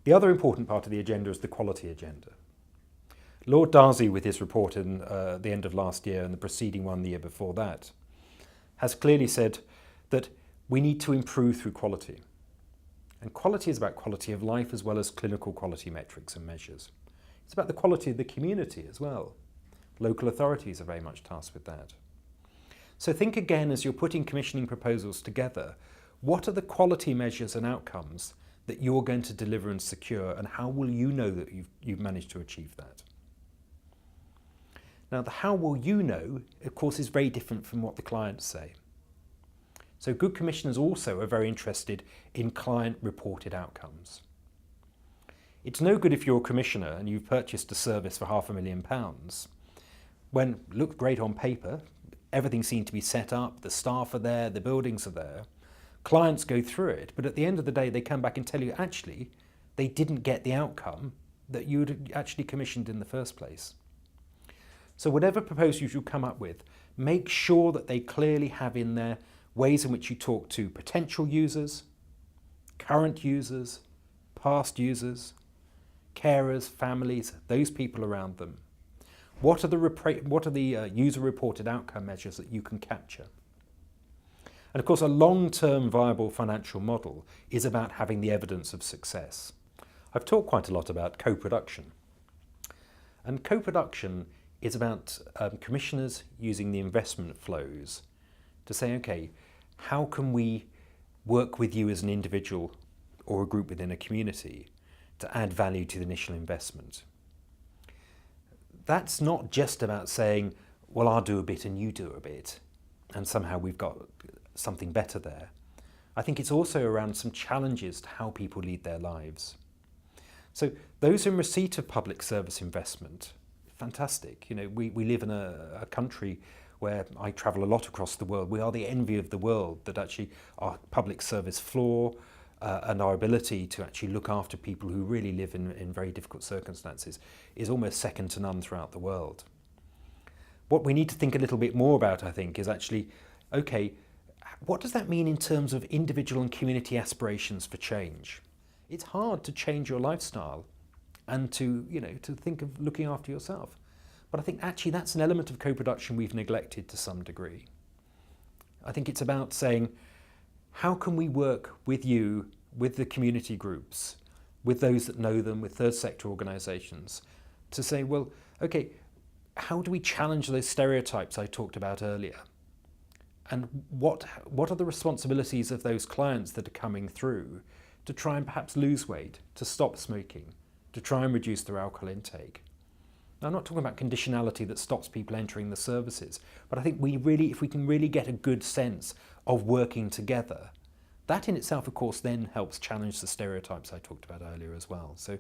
The other important part of the agenda is the quality agenda. Lord Darcy, with his report in the end of last year and the preceding one the year before that, has clearly said that we need to improve through quality. And quality is about quality of life as well as clinical quality metrics and measures. It's about the quality of the community as well. Local authorities are very much tasked with that. So think again, as you're putting commissioning proposals together, what are the quality measures and outcomes that you're going to deliver and secure, and how will you know that you've managed to achieve that? Now, the how will you know, of course, is very different from what the clients say. So good commissioners also are very interested in client-reported outcomes. It's no good if you're a commissioner and you've purchased a service for £500,000, when it looked great on paper, everything seemed to be set up, the staff are there, the buildings are there, clients go through it, but at the end of the day they come back and tell you actually they didn't get the outcome that you had actually commissioned in the first place. So whatever proposals you come up with, make sure that they clearly have in there ways in which you talk to potential users, current users, past users, carers, families, those people around them. What are the user-reported outcome measures that you can capture? And of course, a long-term viable financial model is about having the evidence of success. I've talked quite a lot about co-production. And co-production is about commissioners using the investment flows to say, okay, how can we work with you as an individual or a group within a community to add value to the initial investment? That's not just about saying, well, I'll do a bit and you do a bit, and somehow we've got something better there. I think it's also around some challenges to how people lead their lives. So those in receipt of public service investment, fantastic. You know, we live in a country where I travel a lot across the world. We are the envy of the world, that actually our public service floor and our ability to actually look after people who really live in very difficult circumstances is almost second to none throughout the world. What we need to think a little bit more about, I think, is actually, okay, what does that mean in terms of individual and community aspirations for change? It's hard to change your lifestyle and to think of looking after yourself. But I think actually that's an element of co-production we've neglected to some degree. I think it's about saying, how can we work with you, with the community groups, with those that know them, with third sector organisations, to say, well, okay, how do we challenge those stereotypes I talked about earlier? And what are the responsibilities of those clients that are coming through to try and perhaps lose weight, to stop smoking, to try and reduce their alcohol intake? Now, I'm not talking about conditionality that stops people entering the services, but I think if we can really get a good sense of working together, that in itself, of course, then helps challenge the stereotypes I talked about earlier as well. So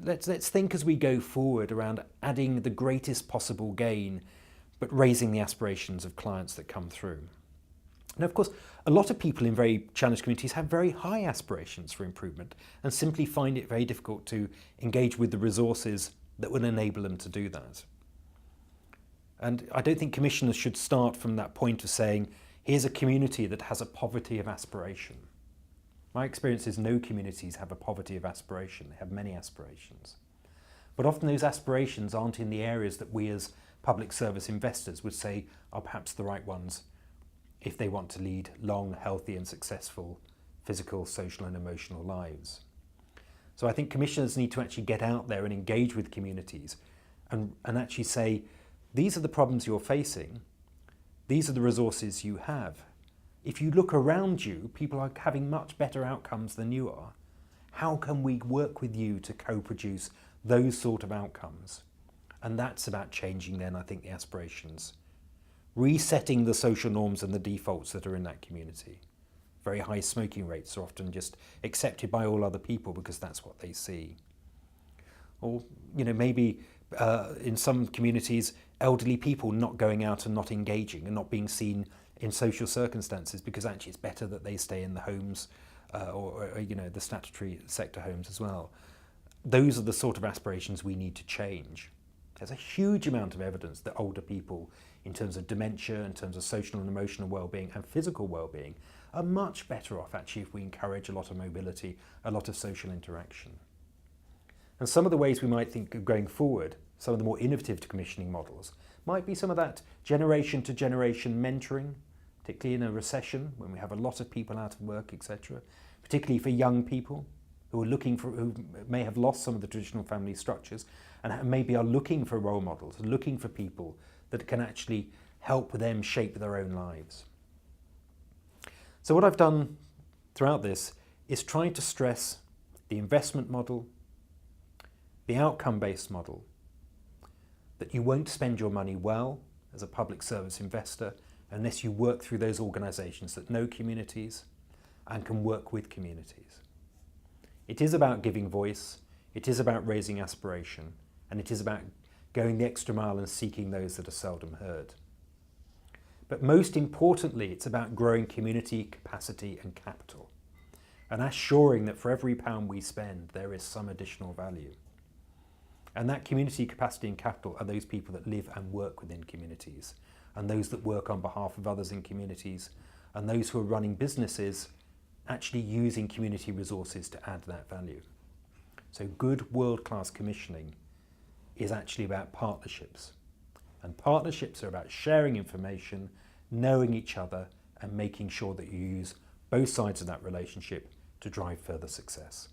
let's think as we go forward around adding the greatest possible gain, but raising the aspirations of clients that come through. Now, of course, a lot of people in very challenged communities have very high aspirations for improvement and simply find it very difficult to engage with the resources that will enable them to do that. And I don't think commissioners should start from that point of saying, here's a community that has a poverty of aspiration. My experience is no communities have a poverty of aspiration. They have many aspirations. But often those aspirations aren't in the areas that we as public service investors would say are perhaps the right ones if they want to lead long, healthy and successful physical, social and emotional lives. So I think commissioners need to actually get out there and engage with communities and actually say, these are the problems you're facing, these are the resources you have. If you look around you, people are having much better outcomes than you are. How can we work with you to co-produce those sort of outcomes? And that's about changing then, I think, the aspirations. Resetting the social norms and the defaults that are in that community. Very high smoking rates are often just accepted by all other people because that's what they see. Or, maybe in some communities, elderly people not going out and not engaging and not being seen in social circumstances because actually it's better that they stay in the homes or the statutory sector homes as well. Those are the sort of aspirations we need to change. There's a huge amount of evidence that older people, in terms of dementia, in terms of social and emotional well-being and physical well-being, are much better off actually if we encourage a lot of mobility, a lot of social interaction. And some of the ways we might think of going forward, some of the more innovative commissioning models, might be some of that generation to generation mentoring, particularly in a recession when we have a lot of people out of work, etc., particularly for young people who may have lost some of the traditional family structures and maybe are looking for role models, looking for people that can actually help them shape their own lives. So what I've done throughout this is trying to stress the investment model, the outcome-based model, that you won't spend your money well as a public service investor unless you work through those organisations that know communities and can work with communities. It is about giving voice, it is about raising aspiration, and it is about going the extra mile and seeking those that are seldom heard. But most importantly, it's about growing community capacity and capital, and assuring that for every pound we spend, there is some additional value. And that community capacity and capital are those people that live and work within communities, and those that work on behalf of others in communities, and those who are running businesses actually using community resources to add that value. So good world-class commissioning is actually about partnerships. And partnerships are about sharing information, knowing each other, and making sure that you use both sides of that relationship to drive further success.